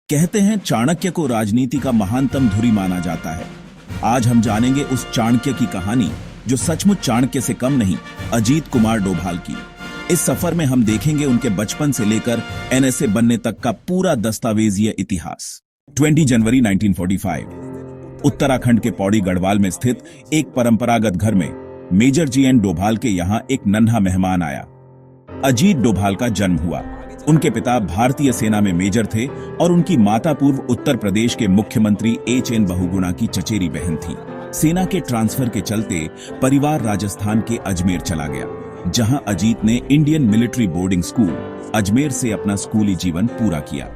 कहते हैं चाणक्य को राजनीति का महानतम धुरी माना जाता है। आज हम जानेंगे उस चाणक्य की कहानी जो सचमुच चाणक्य से कम नहीं, अजीत कुमार डोभाल की। इस सफर में हम देखेंगे उनके बचपन से लेकर एनएसए बनने तक का पूरा दस्तावेजीय इतिहास। 20 जनवरी 1945 उत्तराखंड के पौड़ी गढ़वाल में स्थित एक परंपरागत घर में मेजर जीएन डोभाल के यहाँ एक नन्हा मेहमान आया। अजीत डोभाल का जन्म हुआ। उनके पिता भारतीय सेना में मेजर थे और उनकी माता पूर्व उत्तर प्रदेश के मुख्यमंत्री एच.एन. बहुगुणा की चचेरी बहन थी। सेना के ट्रांसफर के चलते परिवार राजस्थान के अजमेर चला गया, जहां अजीत ने Indian military boarding school Ajmer से अपना स्कूली जीवन पूरा किया।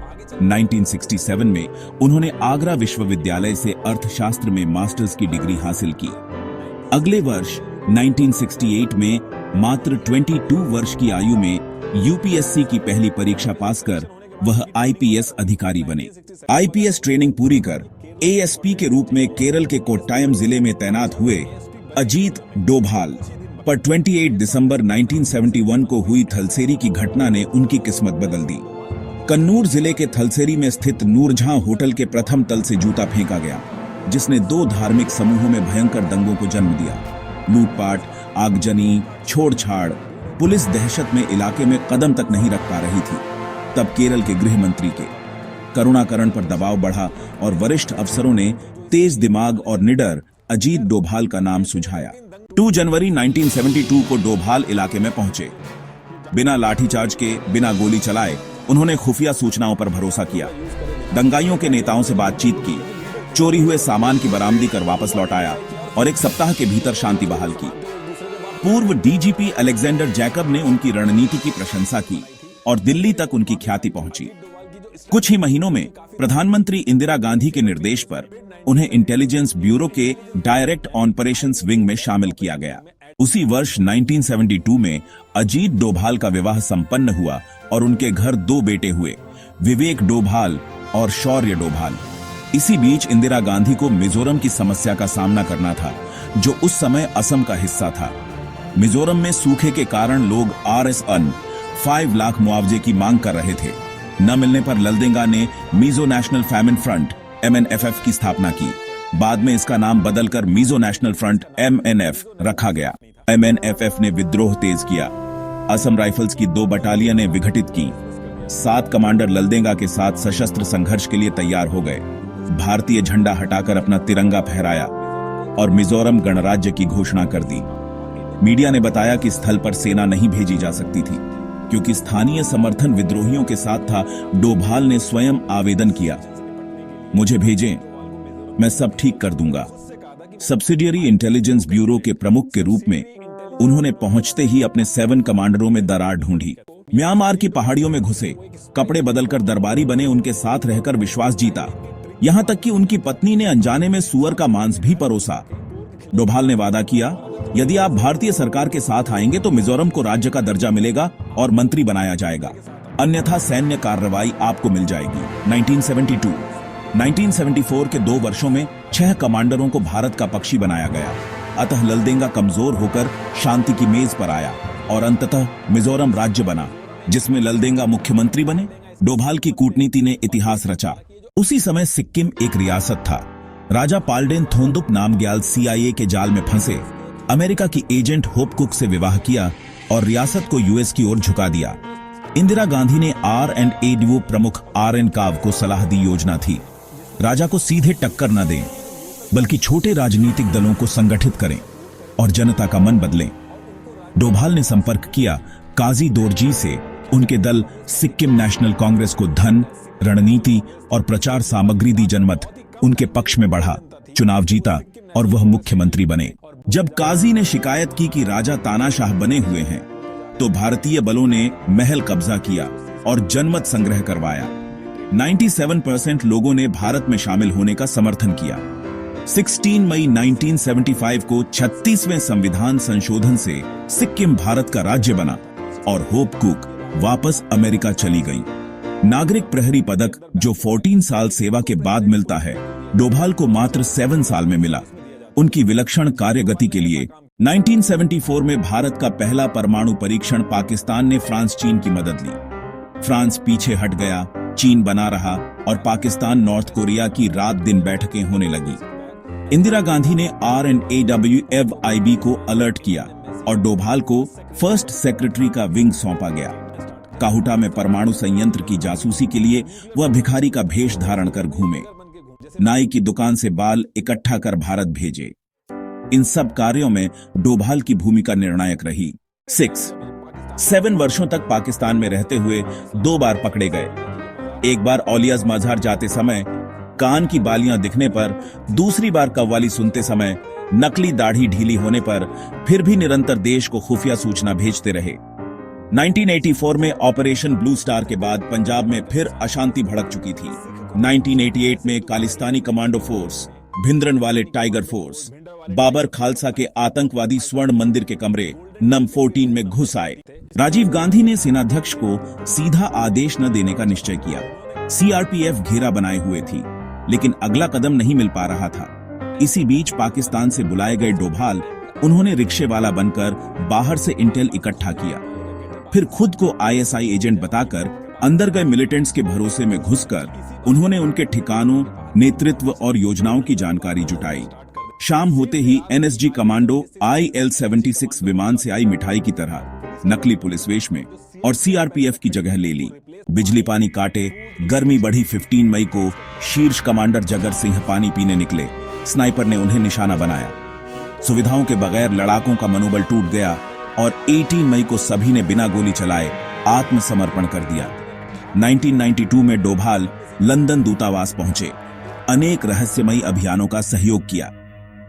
1967 में उन्होंने आगरा विश्वविद्यालय से अर्थशास्त्र में मास्टर्स की डिग्री हासिल की। अगले वर्ष 1968 में मात्र 22 वर्ष की आयु में यूपीएससी की पहली परीक्षा पास कर वह आईपीएस अधिकारी बने। आईपीएस ट्रेनिंग पूरी कर एएसपी के रूप में केरल के कोट्टायम जिले में तैनात हुए अजीत डोभाल पर 28 दिसंबर 1971 को हुई थलसेरी की घटना ने उनकी किस्मत बदल दी। कन्नूर जिले के थलसेरी में स्थित नूरजहां होटल के प्रथम तल से जूता फेंका गया, जिसने 2 धार्मिक समूहों में भयंकर दंगों को जन्म दिया। लूटपाट, आगजनी, छोड़छाड़, पुलिस दहशत में इलाके में कदम तक नहीं रख पा रही थी। तब केरल के गृह मंत्री के करुणाकरण पर दबाव बढ़ा और वरिष्ठ अफसरों ने तेज दिमाग और निडर अजीत डोभाल का नाम सुझाया। 2 जनवरी 1972 को डोभाल इलाके में पहुंचे। बिना लाठीचार्ज के, बिना गोली चलाए उन्होंने खुफिया सूचनाओं पर भरोसा किया। दंगाइयों के नेताओं से बातचीत की, चोरी हुए सामान की बरामदी कर वापस लौट आया और 1 सप्ताह के भीतर शांति बहाल की। पूर्व डीजीपी अलेक्जेंडर जैकब ने उनकी रणनीति की प्रशंसा की और दिल्ली तक उनकी ख्याति पहुंची। कुछ ही महीनों में प्रधानमंत्री इंदिरा गांधी के निर्देश पर उन्हें इंटेलिजेंस ब्यूरो के डायरेक्ट ऑपरेशंस विंग में शामिल किया गया। उसी वर्ष 1972 में अजीत डोभाल का विवाह संपन्न हुआ और उनके घर 2 बेटे हुए, विवेक डोभाल और शौर्य डोभाल। इसी बीच इंदिरा गांधी को मिजोरम की समस्या का सामना करना था, जो उस समय असम का हिस्सा था। मिजोरम में सूखे के कारण लोग RSN 5 लाख मुआवजे की मांग कर रहे थे। न मिलने पर ललदेंगा ने Mizo national famine front MNFF की स्थापना की। बाद में इसका नाम बदलकर मिजो नेशनल फ्रंट MNF रखा गया। MNFF ने विद्रोह तेज किया। असम राइफल्स की 2 बटालियनें विघटित की। 7 कमांडर ललदेंगा के साथ सशस्त्र संघर्ष के लिए तैयार हो गए। भारतीय झंडा हटाकर अपना तिरंगा फहराया और मिजोरम गणराज्य की घोषणा कर दी। मीडिया ने बताया कि स्थल पर सेना नहीं भेजी जा सकती थी, क्योंकि स्थानीय समर्थन विद्रोहियों के साथ था। डोभाल ने स्वयं आवेदन किया, मुझे भेजें, मैं सब ठीक कर दूंगा। सब्सिडियरी इंटेलिजेंस ब्यूरो के प्रमुख के रूप में उन्होंने पहुंचते ही अपने 7 कमांडरों में दरार ढूंढी। म्यांमार की पहाड़ियों में घुसे, कपड़े बदलकर दरबारी बने, उनके साथ रहकर विश्वास जीता। यहां तक कि उनकी पत्नी ने अनजाने में सुअर का मांस भी परोसा। डोभाल ने वादा किया, यदि आप भारतीय सरकार के साथ आएंगे तो मिजोरम को राज्य का दर्जा मिलेगा और मंत्री बनाया जाएगा, अन्यथा सैन्य कार्रवाई आपको मिल जाएगी। 1974 के 2 वर्षों में 6 कमांडरों को भारत का पक्षी बनाया गया। अतः ललदेंगा कमजोर होकर शांति की मेज पर आया और अंततः मिजोरम राज्य बना, जिसमें ललदेंगा मुख्यमंत्री बने। डोभाल की कूटनीति ने इतिहास रचा। उसी समय सिक्किम एक रियासत था। राजा पाल्डेन थोंदुप नामग्याल CIA के जाल में फंसे, अमेरिका की एजेंट होप कुक से विवाह किया और रियासत को यूएस की ओर झुका दिया। इंदिरा गांधी ने R&ADO प्रमुख RN काव को सलाह दी योजना थी, राजा को सीधे टक्कर न दें, बल्कि छोटे राजनीतिक दलों को संगठित करें और जनता का मन बदलें। डोभाल ने संपर्क किया काजी दोरजी से। उनके दल सिक्किम नेशनल कांग्रेस को धन, रणनीति और प्रचार सामग्री दी। जनमत उनके पक्ष में बढ़ा, चुनाव जीता और वह मुख्यमंत्री बने। जब काजी ने शिकायत की कि राजा तानाशाह बने हुए हैं, तो भारतीय बलों ने महल कब्जा किया और जनमत संग्रह करवाया। 97% लोगों ने भारत में शामिल होने का समर्थन किया। 16 मई 1975 को 36वें संविधान संशोधन से सिक्किम भारत का राज्य बना और होप कुक वापस अमेरिका चली गई। नागरिक प्रहरी पदक, जो 14 साल सेवा के बाद मिलता है, डोभाल को मात्र 7 साल में मिला। उनकी विलक्षण कार्यगति के लिए 1974 में भारत का पहला परमाणु परीक्षण पाकिस्तान ने फ्रांस चीन की मदद ली। फ्रांस पीछे हट गया चीन बना रहा और पाकिस्तान नॉर्थ कोरिया की रात दिन बैठकें होने लगी। इंदिरा गांधी ने RNAWFIB को अलर्ट किया और डोभाल को फर्स्ट सेक्रेटरी का विंग सौंपा गया। काहुटा में परमाणु संयंत्र की जासूसी के लिए वह भिखारी का भेष धारण कर घूमे, नाई की दुकान से बाल इकट्ठा कर भारत भेजे। इन सब कार्यों में डोभाल की भूमिका निर्णायक रही। 7 वर्षों तक पाकिस्तान में रहते हुए 2 बार पकड़े गए। एक बार औलियाज मजहर जाते समय कान की बालियां दिखने पर, दूसरी बार कव्वाली सुनते समय नकली दाढ़ी ढीली होने पर, फिर भी निरंतर देश को खुफिया सूचना भेजते रहे। 1984 में ऑपरेशन ब्लू स्टार के बाद पंजाब में फिर अशांति भड़क चुकी थी। 1988 में खालिस्तानी commando force, Bhindranwale tiger force, Babbar Khalsa के आतंकवादी स्वर्ण मंदिर के कमरे नंबर 14 में घुस आए। राजीव गांधी ने सेनाध्यक्ष को सीधा आदेश न देने का निश्चय किया। CRPF घेरा बनाए हुए थी, लेकिन अगला कदम नहीं मिल पा रहा था। इसी बीच पाकिस्तान से बुलाए गए डोभाल, उन्होंने रिक्शे वाला बनकर बाहर से इंटेल इकट्ठा किया, फिर खुद को ISI एजेंट बताकर अंदर गए मिलिटेंट्स के भरोसे में घुसकर उन्होंने उनके ठिकानों, नेतृत्व और योजनाओं की जानकारी जुटाई। शाम होते ही NSG कमांडो IL-76 विमान से आई मिठाई की तरह नकली पुलिस वेश में और CRPF की जगह ले ली। बिजली पानी काटे, गर्मी बढ़ी। 15 मई को शीर्ष कमांडर जगर सिंह पानी पीने निकले। स्नाइपर ने उन्हें निशाना बनाया। सुविधाओं के बगैर लड़ाकों का मनोबल टूट गया और 18 मई को सभी ने बिना गोली चलाए आत्मसमर्पण कर दिया। 1992 में डोभाल लंदन दूतावास पहुंचे, अनेक रहस्यमयी अभियानों का सहयोग किया।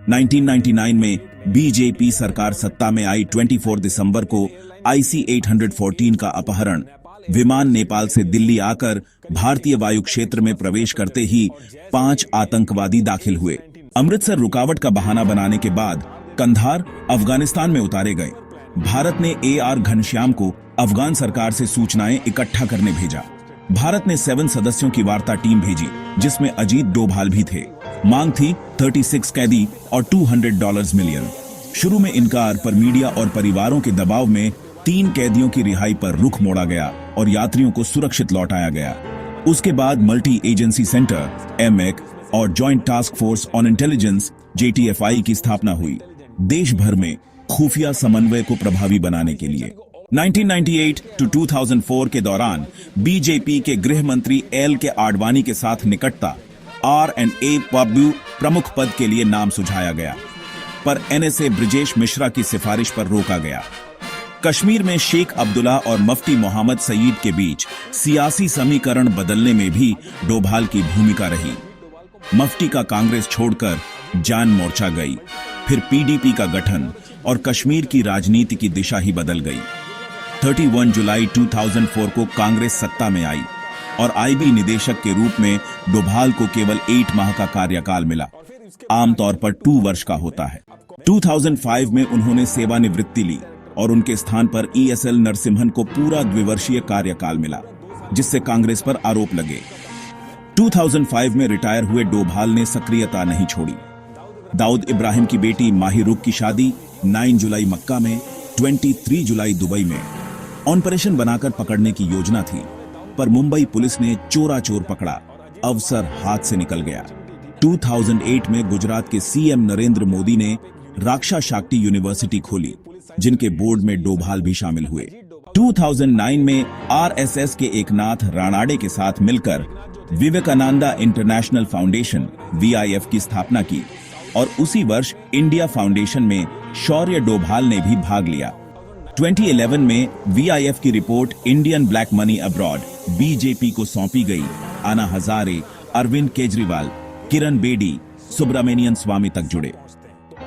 1999 में BJP सरकार सत्ता में आई। 24 दिसंबर को IC-814 का अपहरण, विमान नेपाल से दिल्ली आकर भारतीय वायु क्षेत्र में प्रवेश करते ही 5 आतंकवादी दाखिल हुए। अमृतसर रुकावट का बहाना बनाने के बाद कंधार अफगानिस्तान में उतारे गए। भारत ने AR घनश्याम को अफगान सरकार से सूचनाएं इकट्ठा करने भेजा। भारत ने 7 सदस्यों की वार्ता टीम भेजी, जिसमें अजीत डोभाल भी थे। मांग थी 36 कैदी और $200 मिलियन। शुरू में इनकार पर मीडिया और परिवारों के दबाव में 3 कैदियों की रिहाई पर रुख मोड़ा गया और यात्रियों को सुरक्षित लौटाया गया। उसके बाद मल्टी एजेंसी सेंटर MEC और joint task force on intelligence JTFI की स्थापना हुई, देश भर में खुफिया समन्वय को प्रभावी बनाने के लिए। 1998 to 2004 के दौरान BJP के गृह मंत्री LK आडवाणी के साथ निकटता R&A प्रमुख पद के लिए नाम सुझाया गया, पर NSA ब्रिजेश मिश्रा की सिफारिश पर रोका गया। कश्मीर में शेख अब्दुल्ला और मुफ्ती मोहम्मद सईद के बीच सियासी समीकरण बदलने में भी डोभाल की भूमिका रही। मुफ्ती का कांग्रेस छोड़कर जान मोर्चा गई, फिर PDP का गठन और कश्मीर की राजनीति की दिशा ही बदल गई। 31 जुलाई 2004 को कांग्रेस सत्ता में आई और IB निदेशक के रूप में डोभाल को केवल 8 माह का कार्यकाल मिला, आमतौर पर 2 वर्ष का होता है। 2005 में उन्होंने सेवानिवृत्ति ली और उनके स्थान पर ESL नरसिम्हन को पूरा द्विवर्षीय कार्यकाल मिला, जिससे कांग्रेस पर आरोप लगे। 2005 में रिटायर हुए डोभाल ने सक्रियता नहीं छोड़ी। दाऊद इब्राहिम की बेटी माही रुख की शादी 9 जुलाई मक्का में, 23 जुलाई दुबई में। ऑपरेशन बनाकर पकड़ने की योजना थी, पर मुंबई पुलिस ने चोरा चोर पकड़ा, अवसर हाथ से निकल गया। 2008 में गुजरात के CM नरेंद्र मोदी ने राक्षा शाक्ति यूनिवर्सिटी खोली, जिनके बोर्ड में डोभाल भी शामिल हुए। 2009 में RSS के एकनाथ राणाडे के साथ मिलकर विवेकानंदा इंटरनेशनल फाउंडेशन VIF की स्थापना की और उसी वर्ष इंडिया फाउंडेशन में शौर्य डोभाल ने भी भाग लिया। 2011 में VIF की report Indian black money abroad BJP को सौंपी गई। अन्ना हजारे, अरविंद केजरीवाल, किरण बेदी, सुब्रमण्यन स्वामी तक जुड़े।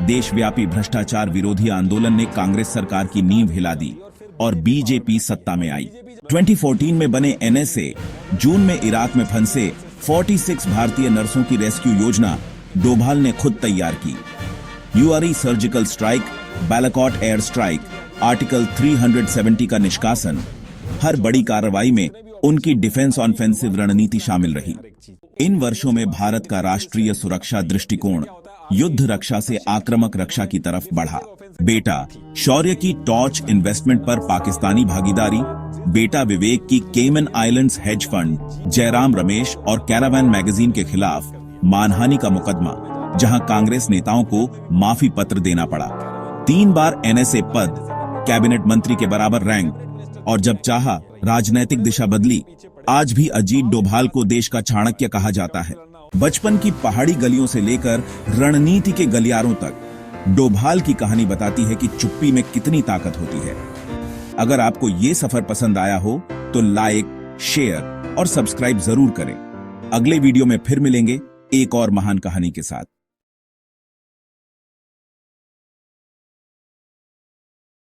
देशव्यापी भ्रष्टाचार विरोधी आंदोलन ने कांग्रेस सरकार की नींव हिला दी और BJP सत्ता में आई। 2014 में बने NSA, जून में इराक में फंसे 46 भारतीय नर्सों की रेस्क्यू योजना डोभाल ने खुद तैयार की। URI surgical strike, Balakot air strike, article 370 का निष्कासन, हर बड़ी कार्रवाई में उनकी डिफेंस ऑफेंसिव रणनीति शामिल रही। इन वर्षों में भारत का राष्ट्रीय सुरक्षा दृष्टिकोण युद्ध रक्षा से आक्रामक रक्षा की तरफ बढ़ा। बेटा शौर्य की टॉर्च इन्वेस्टमेंट पर पाकिस्तानी भागीदारी बेटा विवेक की केमन islands hedge fund, Jairam Ramesh और कैरावैन मैगजीन के खिलाफ मानहानि का मुकदमा, जहां कांग्रेस नेताओं को माफी पत्र देना पड़ा। 3 बार एनएसए पद, कैबिनेट मंत्री के बराबर रैंक और जब चाहा राजनैतिक दिशा बदली। आज भी अजीत डोभाल को देश का चाणक्य कहा जाता है। बचपन की पहाड़ी गलियों से लेकर रणनीति के गलियारों तक डोभाल की कहानी बताती है कि चुप्पी में कितनी ताकत होती है। अगर आपको ये सफर पसंद आया हो तो लाइक, शेयर और सब्सक्राइब जरूर करें। अगले वीडियो में फिर मिलेंगे एक और महान कहानी के साथ।